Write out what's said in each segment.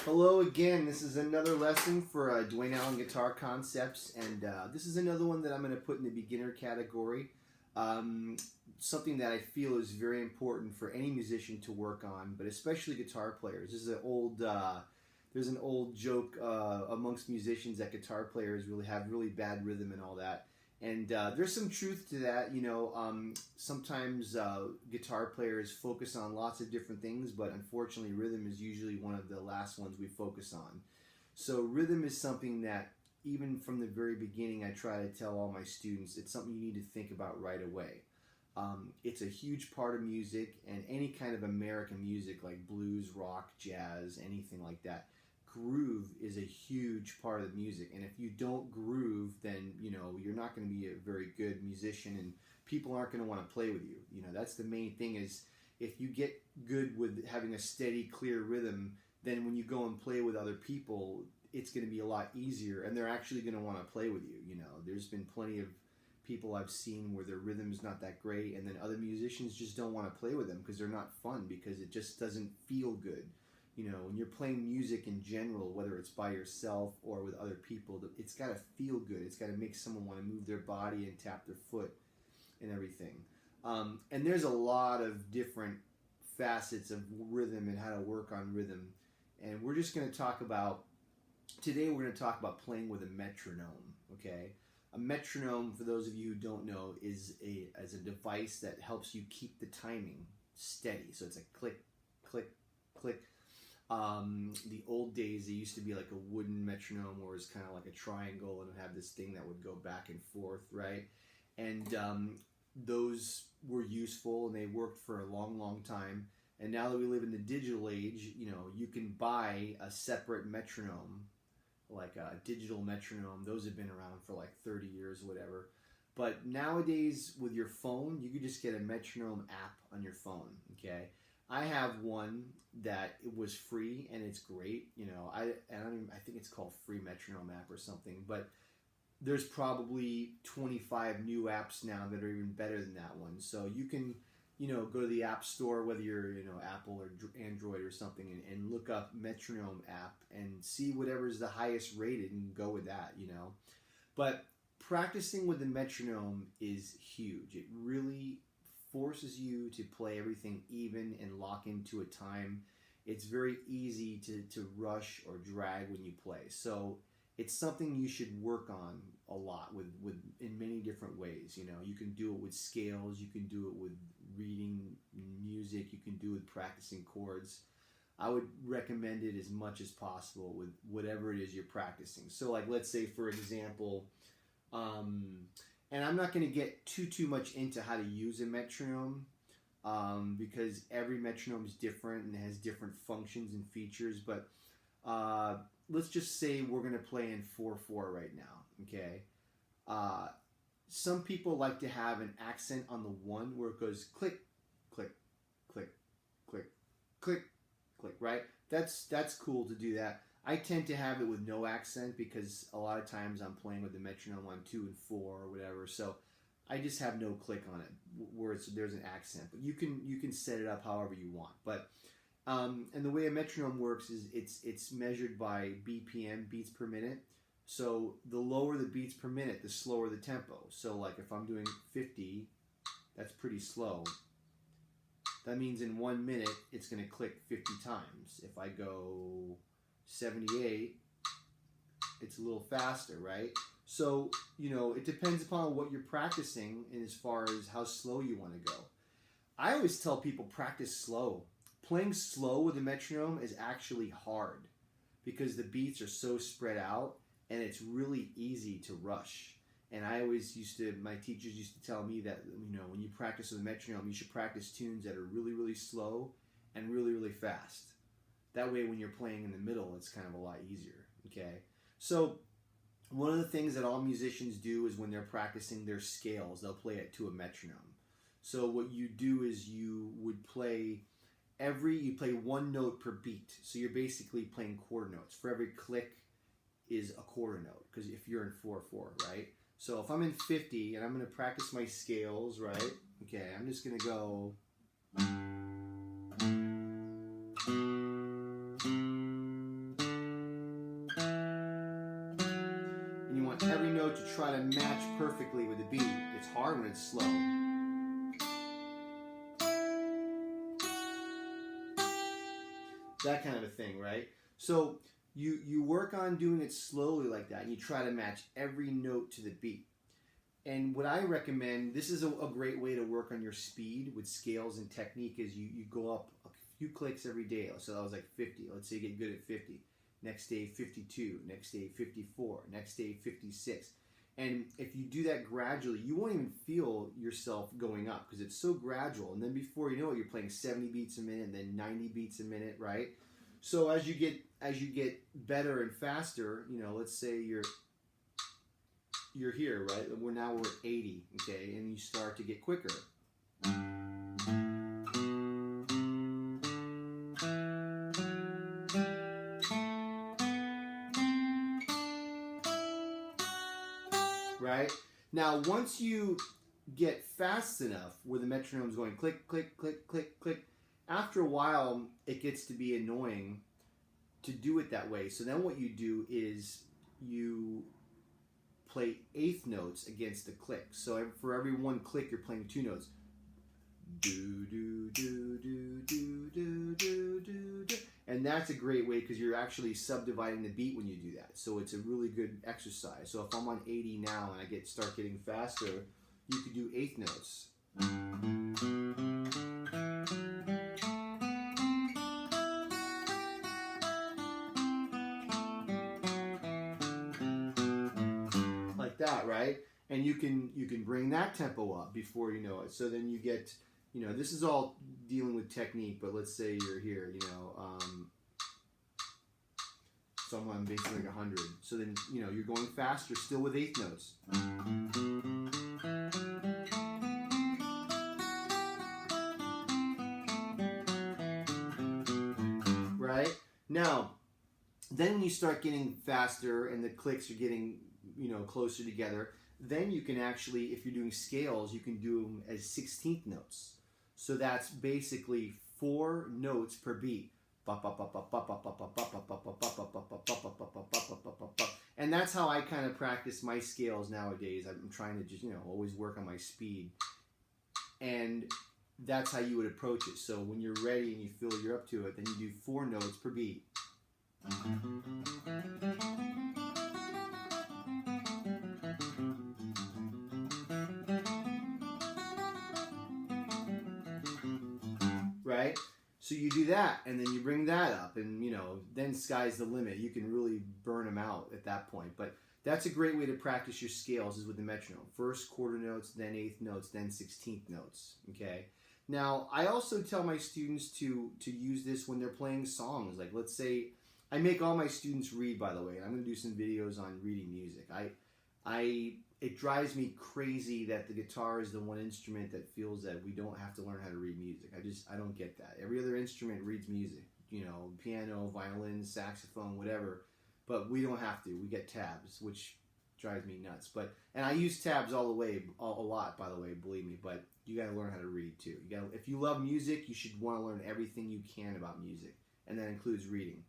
Hello again. This is another lesson for Dwayne Allen Guitar Concepts, and this is another one that I'm going to put in the beginner category. Something that I feel is very important for any musician to work on, but especially guitar players. This is an old, there's an old joke amongst musicians that guitar players really have really bad rhythm and all that. And there's some truth to that, you know. Sometimes guitar players focus on lots of different things, but unfortunately rhythm is usually one of the last ones we focus on. So rhythm is something that even from the very beginning I try to tell all my students, it's something you need to think about right away. It's a huge part of music, and any kind of American music like blues, rock, jazz, anything like that. Groove is a huge part of the music, and if you don't groove, then you know you're not going to be a very good musician, and people aren't going to want to play with you. You know, that's the main thing. Is if you get good with having a steady, clear rhythm, then when you go and play with other people, it's going to be a lot easier, and they're actually going to want to play with you. You know, there's been plenty of people I've seen where their rhythm is not that great, and then other musicians just don't want to play with them because they're not fun, because it just doesn't feel good. You know, when you're playing music in general, whether it's by yourself or with other people, it's got to feel good. It's got to make someone want to move their body and tap their foot and everything. And there's a lot of different facets of rhythm and how to work on rhythm. And we're just going to talk about, today we're going to talk about playing with a metronome, okay? A metronome, for those of you who don't know, is a device that helps you keep the timing steady. So it's a click, click, click. The old days, it used to be like a wooden metronome where it was kind of like a triangle and it would have this thing that would go back and forth, right? And those were useful and they worked for a long, long time. And now that we live in the digital age, you know, you can buy a separate metronome, like a digital metronome. Those have been around for like 30 years or whatever. But nowadays with your phone, you could just get a metronome app on your phone, okay? I have one that it was free and it's great. You know, I think it's called Free Metronome app or something. But there's probably 25 new apps now that are even better than that one. So you can, you know, go to the App Store, whether you're, you know, Apple or Android or something, and look up Metronome app and see whatever's the highest rated and go with that. You know, but practicing with the metronome is huge. It really forces you to play everything even and lock into a time. It's very easy to rush or drag when you play. So it's something you should work on a lot with in many different ways. You know, you can do it with scales, you can do it with reading music, you can do it with practicing chords. I would recommend it as much as possible with whatever it is you're practicing. So like, let's say for example, and I'm not going to get too much into how to use a metronome because every metronome is different and has different functions and features. But let's just say we're going to play in 4/4 right now, okay? Some people like to have an accent on the one where it goes click, click, click, click, click, click, right? That's cool to do that. I tend to have it with no accent because a lot of times I'm playing with the metronome on 2 and 4 or whatever, so I just have no click on it where there's an accent. But you can set it up however you want. But and the way a metronome works is it's measured by BPM, beats per minute. So the lower the beats per minute, the slower the tempo. So like if I'm doing 50, that's pretty slow. That means in 1 minute it's going to click 50 times. If I go 78, it's a little faster, right? So, you know, it depends upon what you're practicing and as far as how slow you want to go. I always tell people practice slow. Playing slow with a metronome is actually hard because the beats are so spread out and it's really easy to rush. And I always my teachers used to tell me that, you know, when you practice with a metronome, you should practice tunes that are really, really slow and really, really fast. That way when you're playing in the middle, it's kind of a lot easier, okay? So one of the things that all musicians do is when they're practicing their scales, they'll play it to a metronome. So what you do is you would play you play one note per beat. So you're basically playing quarter notes. For every click is a quarter note, because if you're in 4/4, right? So if I'm in 50 and I'm going to practice my scales, right? Okay, I'm just going to go... want every note to try to match perfectly with the beat. It's hard when it's slow. That kind of a thing, right? So you work on doing it slowly like that, and you try to match every note to the beat. And what I recommend, this is a great way to work on your speed with scales and technique, is you go up a few clicks every day. So that was like 50. Let's say you get good at 50. Next day, 52. Next day, 54. Next day, 56. And if you do that gradually, you won't even feel yourself going up because it's so gradual. And then before you know it, you're playing 70 beats a minute and then 90 beats a minute, right? So as you get better and faster, you know, let's say you're here, right? We're at 80, okay? And you start to get quicker. Right? Now, once you get fast enough where the metronome's going click, click, click, click, click, after a while, it gets to be annoying to do it that way. So then what you do is you play eighth notes against the click. So for every one click, you're playing two notes. Do, do, do, do, do, do, do, do, do. And that's a great way because you're actually subdividing the beat when you do that. So it's a really good exercise. So if I'm on 80 now and I start getting faster, you could do eighth notes. Like that, right? And you can bring that tempo up before you know it. So then you get, you know, this is all dealing with technique, but let's say you're here, you know, so I'm on basically like 100. So then, you know, you're going faster still with eighth notes. Right? Now, then when you start getting faster and the clicks are getting, you know, closer together, then you can actually, if you're doing scales, you can do them as 16th notes. So that's basically 4 notes per beat. And that's how I kind of practice my scales nowadays. I'm trying to just, you know, always work on my speed. And that's how you would approach it. So when you're ready and you feel you're up to it, then you do 4 notes per beat. Right? So you do that, and then you bring that up, and, you know, then sky's the limit. You can really burn them out at that point. But that's a great way to practice your scales, is with the metronome. First quarter notes, then eighth notes, then 16th notes, okay? Now, I also tell my students to use this when they're playing songs. Like, let's say, I make all my students read, by the way, and I'm going to do some videos on reading music. It drives me crazy that the guitar is the one instrument that feels that we don't have to learn how to read music. I don't get that. Every other instrument reads music, you know, piano, violin, saxophone, whatever, but we don't have to. We get tabs, which drives me nuts. And I use tabs a lot, by the way, believe me, but you got to learn how to read too. If you love music, you should want to learn everything you can about music, and that includes reading.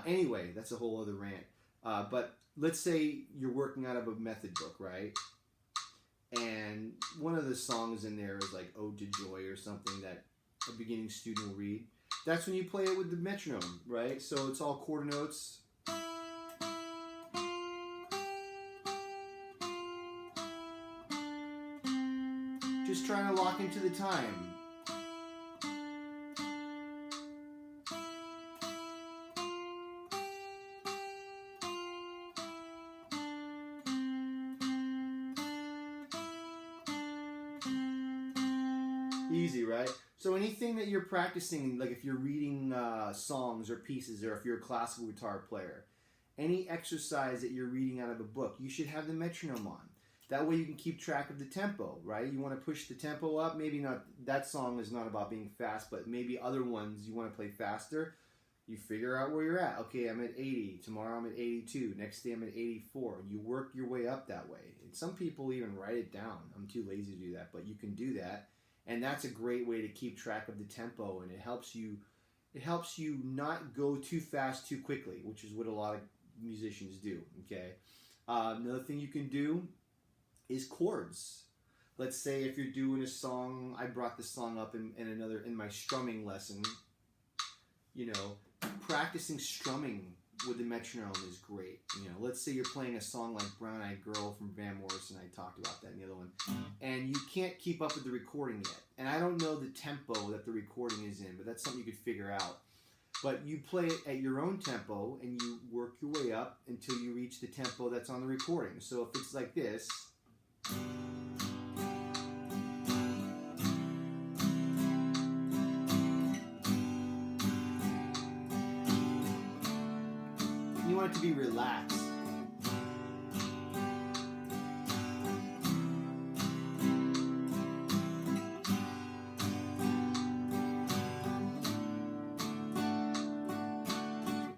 Anyway, that's a whole other rant. But let's say you're working out of a method book, right? And one of the songs in there is like Ode to Joy or something that a beginning student will read. That's when you play it with the metronome, right? So it's all quarter notes. Just trying to lock into the time. Easy, right? So anything that you're practicing, like if you're reading songs or pieces, or if you're a classical guitar player, any exercise that you're reading out of a book, you should have the metronome on. That way you can keep track of the tempo, right? You want to push the tempo up. Maybe not, that song is not about being fast, but maybe other ones you want to play faster. You figure out where you're at. Okay, I'm at 80. Tomorrow I'm at 82. Next day I'm at 84. You work your way up that way. And some people even write it down. I'm too lazy to do that, but you can do that. And that's a great way to keep track of the tempo, and it helps you not go too fast too quickly, which is what a lot of musicians do, okay? Another thing you can do is chords. Let's say if you're doing a song, I brought this song up in my strumming lesson. You know, practicing strumming with the metronome is great. You know, let's say you're playing a song like Brown Eyed Girl from Van Morrison. I talked about that in the other one. And you can't keep up with the recording yet. And I don't know the tempo that the recording is in, but that's something you could figure out. But you play it at your own tempo and you work your way up until you reach the tempo that's on the recording. So if it's like this, you want it to be relaxed.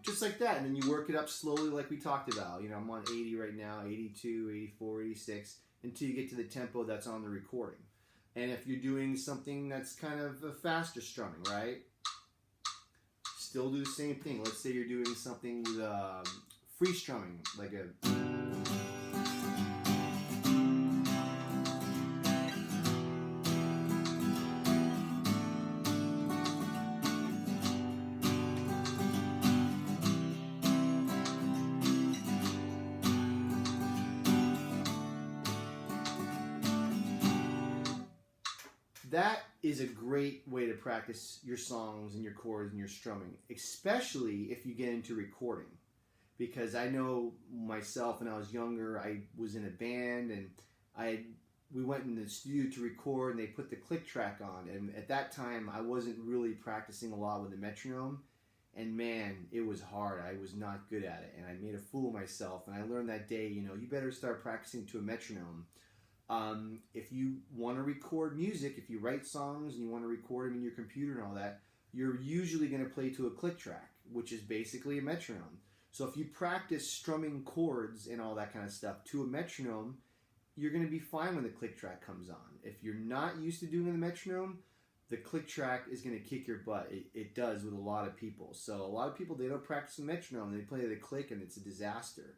Just like that, and then you work it up slowly like we talked about. You know, I'm on 80 right now, 82, 84, 86, until you get to the tempo that's on the recording. And if you're doing something that's kind of a faster strumming, right? Still do the same thing. Let's say you're doing something with free strumming, like a... That is a great way to practice your songs and your chords and your strumming, especially if you get into recording. Because I know myself when I was younger, I was in a band and we went in the studio to record and they put the click track on. And at that time, I wasn't really practicing a lot with the metronome. And man, it was hard. I was not good at it. And I made a fool of myself. And I learned that day, you know, you better start practicing to a metronome. If you want to record music, if you write songs and you want to record them in your computer and all that, you're usually going to play to a click track, which is basically a metronome. So if you practice strumming chords and all that kind of stuff to a metronome, you're going to be fine when the click track comes on. If you're not used to doing the metronome, the click track is going to kick your butt. It does with a lot of people. So a lot of people, they don't practice the metronome. They play the click and it's a disaster.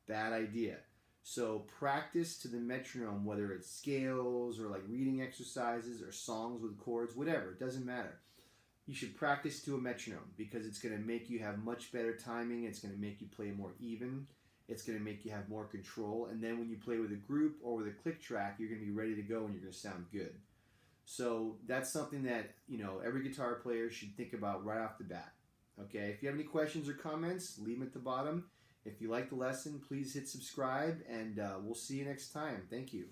Bad idea. So practice to the metronome, whether it's scales or like reading exercises or songs with chords, whatever, it doesn't matter. You should practice to a metronome because it's going to make you have much better timing. It's going to make you play more even. It's going to make you have more control. And then when you play with a group or with a click track, you're going to be ready to go and you're going to sound good. So that's something that, you know, every guitar player should think about right off the bat. Okay, if you have any questions or comments, leave them at the bottom. If you like the lesson, please hit subscribe, and we'll see you next time. Thank you.